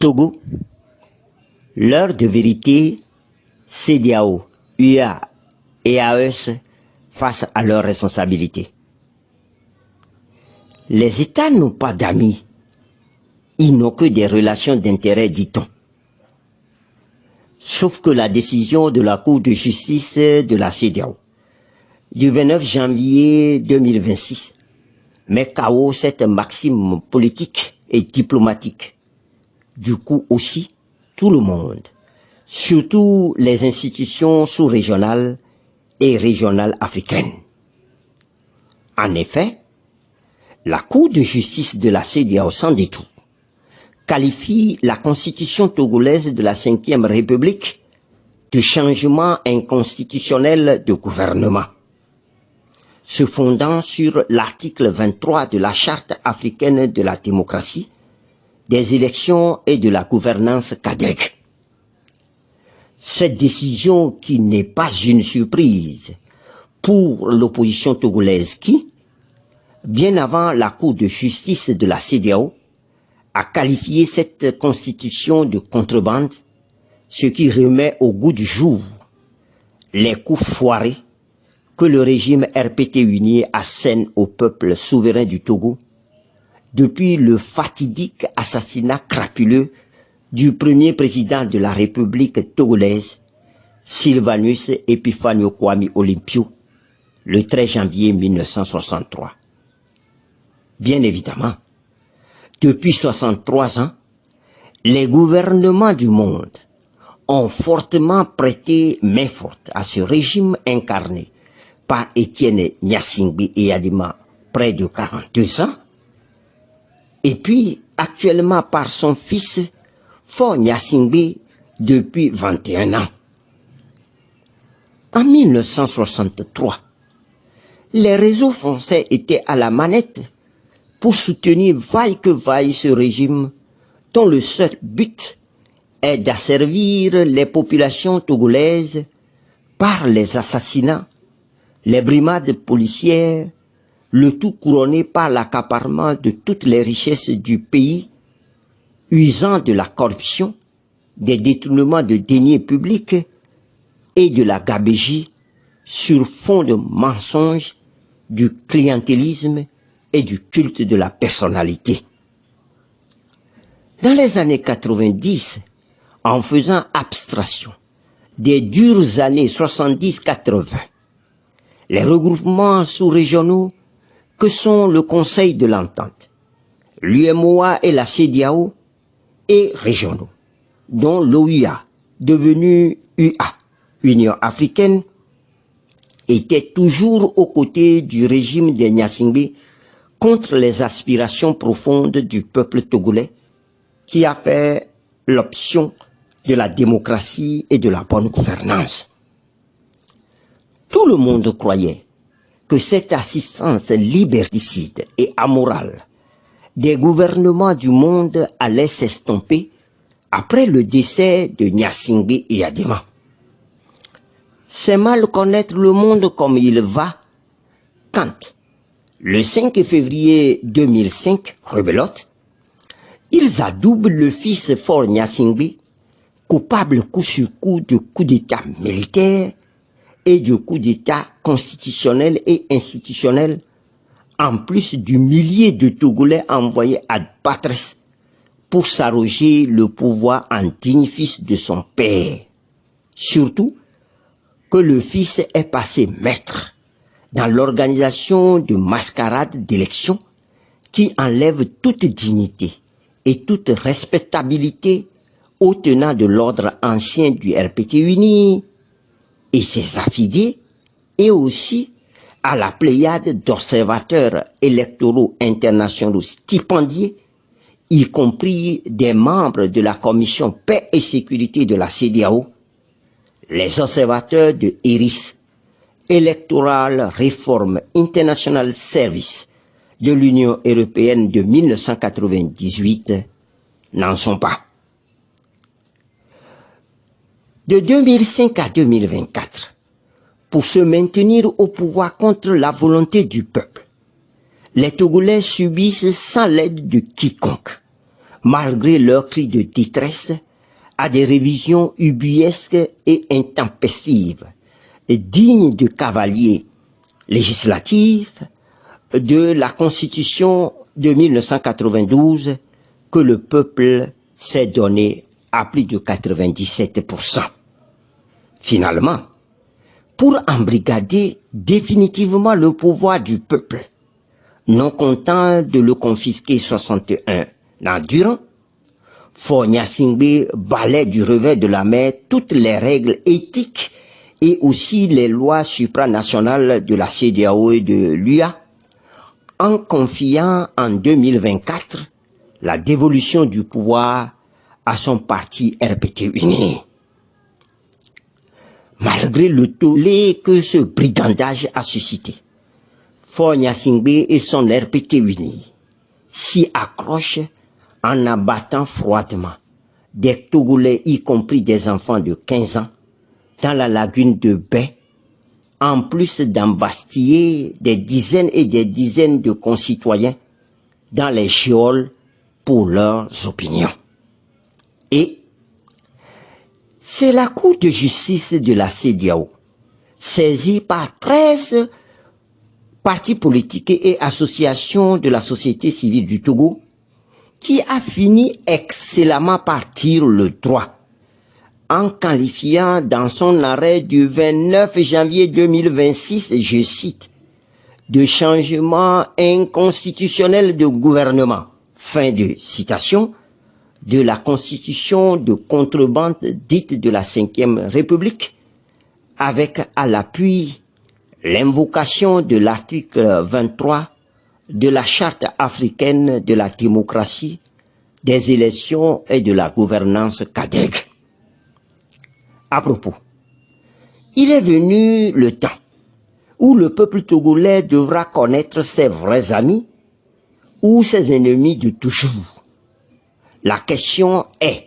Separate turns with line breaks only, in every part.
Togo, l'heure de vérité, CEDEAO, UA et AES face à leurs responsabilités. Les États n'ont pas d'amis, ils n'ont que des relations d'intérêt, dit-on. Sauf que la décision de la Cour de justice de la CEDEAO du 29 janvier 2026 met KO cette maxime politique et diplomatique. Du coup aussi, tout le monde, surtout les institutions sous-régionales et régionales africaines. En effet, la Cour de justice de la CEDEAO sans détour qualifie la constitution togolaise de la 5e République de changement inconstitutionnel de gouvernement, se fondant sur l'article 23 de la Charte africaine de la démocratie, des élections et de la gouvernance CADEG. Cette décision, qui n'est pas une surprise pour l'opposition togolaise qui, bien avant la Cour de justice de la CEDEAO, a qualifié cette constitution de contrebande, ce qui remet au goût du jour les coups foirés que le régime RPT uni assène au peuple souverain du Togo depuis le fatidique assassinat crapuleux du premier président de la République togolaise, Sylvanus Epifanio Kwame Olympio, le 13 janvier 1963. Bien évidemment, depuis 63 ans, les gouvernements du monde ont fortement prêté main forte à ce régime incarné par Étienne Gnassingbé Eyadéma, près de 42 ans, et puis actuellement par son fils Faure Gnassingbé depuis 21 ans. En 1963, les réseaux français étaient à la manette pour soutenir vaille que vaille ce régime dont le seul but est d'asservir les populations togolaises par les assassinats, les brimades policières, le tout couronné par l'accaparement de toutes les richesses du pays, usant de la corruption, des détournements de deniers publics et de la gabegie sur fond de mensonges, du clientélisme et du culte de la personnalité. Dans les années 90, en faisant abstraction des dures années 70-80, les regroupements sous-régionaux que sont le Conseil de l'Entente, l'UMOA et la CEDEAO, et régionaux, dont l'OUA, devenu UA, Union africaine, était toujours aux côtés du régime de Gnassingbé contre les aspirations profondes du peuple togolais qui a fait l'option de la démocratie et de la bonne gouvernance. Tout le monde croyait que cette assistance liberticide et amorale des gouvernements du monde allait s'estomper après le décès de Gnassingbé Eyadéma. C'est mal connaître le monde comme il va quand, le 5 février 2005, rebelote, ils adoubent le fils Faure Gnassingbé, coupable coup sur coup de coup d'État militaire et de coup d'État constitutionnel et institutionnel, en plus du millier de Togolais envoyés à Patres pour s'arroger le pouvoir en digne fils de son père. Surtout que le fils est passé maître dans l'organisation de mascarades d'élections qui enlèvent toute dignité et toute respectabilité aux tenants de l'ordre ancien du RPT uni et ses affidés, et aussi à la pléiade d'observateurs électoraux internationaux stipendiés, y compris des membres de la Commission Paix et Sécurité de la CEDEAO, les observateurs de ERIS, Electoral Reform International Service de l'Union européenne de 1998, n'en sont pas. De 2005 à 2024, pour se maintenir au pouvoir contre la volonté du peuple, les Togolais subissent sans l'aide de quiconque malgré leurs cris de détresse, à des révisions ubuesques et intempestives, dignes de cavaliers législatifs de la Constitution de 1992 que le peuple s'est donné à plus de 97%. Finalement, pour embrigader définitivement le pouvoir du peuple, non content de le confisquer 61 ans durant, Faure Gnassingbé balaie du revers de la main toutes les règles éthiques et aussi les lois supranationales de la CEDEAO et de l'UA, en confiant en 2024 la dévolution du pouvoir à son parti RPT uni. Malgré le tollé que ce brigandage a suscité, Faure Gnassingbé et son RPT uni s'y accrochent en abattant froidement des Togolais, y compris des enfants de 15 ans, dans la lagune de Baie, en plus d'embastiller des dizaines et des dizaines de concitoyens dans les geôles pour leurs opinions. Et c'est la Cour de justice de la CEDEAO, saisie par 13 partis politiques et associations de la société civile du Togo, qui a fini excellemment par dire le droit, en qualifiant dans son arrêt du 29 janvier 2026, je cite, de changement inconstitutionnel de gouvernement, fin de citation, de la constitution de contrebande dite de la Ve République, avec à l'appui l'invocation de l'article 23 de la Charte africaine de la démocratie, des élections et de la gouvernance CADEG. À propos, il est venu le temps où le peuple togolais devra connaître ses vrais amis ou ses ennemis de toujours. La question est,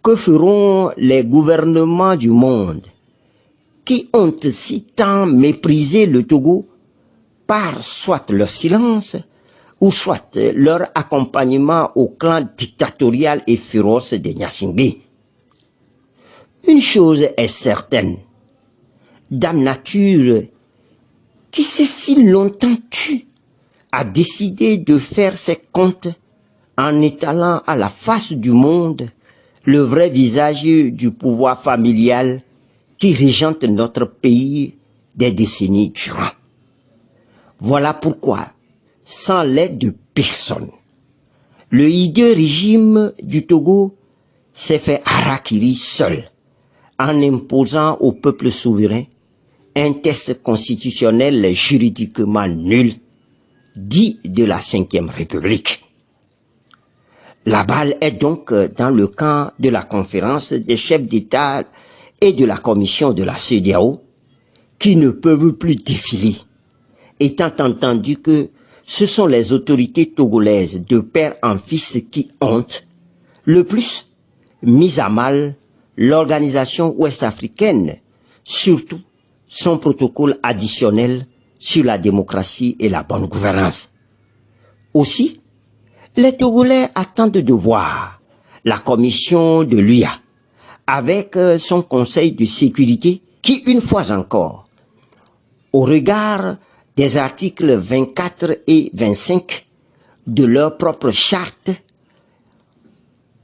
que feront les gouvernements du monde qui ont si tant méprisé le Togo par soit leur silence ou soit leur accompagnement au clan dictatorial et féroce des Gnassingbé? Une chose est certaine, Dame Nature, qui s'est si longtemps tue, a décidé de faire ses comptes en étalant à la face du monde le vrai visage du pouvoir familial qui régente notre pays des décennies durant. Voilà pourquoi, sans l'aide de personne, le hideux régime du Togo s'est fait harakiri seul, en imposant au peuple souverain un test constitutionnel juridiquement nul, dit de la Ve République. La balle est donc dans le camp de la conférence des chefs d'État et de la commission de la CEDEAO, qui ne peuvent plus défiler, étant entendu que ce sont les autorités togolaises de père en fils qui ont, le plus, mis à mal l'organisation ouest-africaine, surtout son protocole additionnel sur la démocratie et la bonne gouvernance. Aussi, les Togolais attendent de voir la commission de l'UA, avec son conseil de sécurité, qui, une fois encore, au regard des articles 24 et 25 de leur propre charte,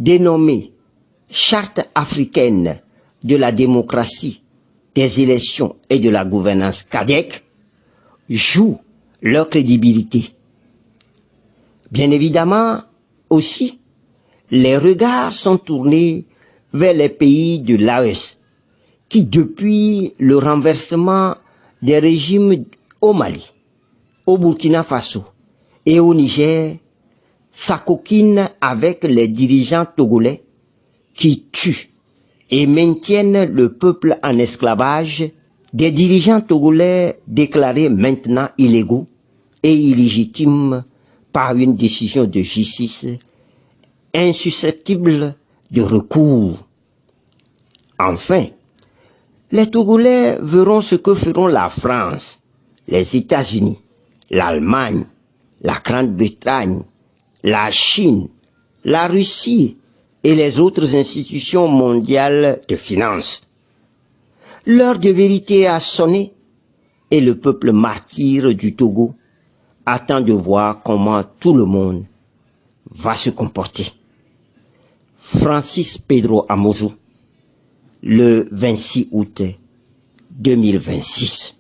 dénommée Charte africaine de la démocratie, des élections et de la gouvernance CADEG, jouent leur crédibilité. Bien évidemment, aussi, les regards sont tournés vers les pays de l'AES, qui, depuis le renversement des régimes au Mali, au Burkina Faso et au Niger, s'acoquinent avec les dirigeants togolais qui tuent et maintiennent le peuple en esclavage, des dirigeants togolais déclarés maintenant illégaux et illégitimes par une décision de justice insusceptible de recours. Enfin, les Togolais verront ce que feront la France, les États-Unis, l'Allemagne, la Grande-Bretagne, la Chine, la Russie et les autres institutions mondiales de finances. L'heure de vérité a sonné et le peuple martyr du Togo attend de voir comment tout le monde va se comporter. Francis Pedro Amojo, le 26 août 2026.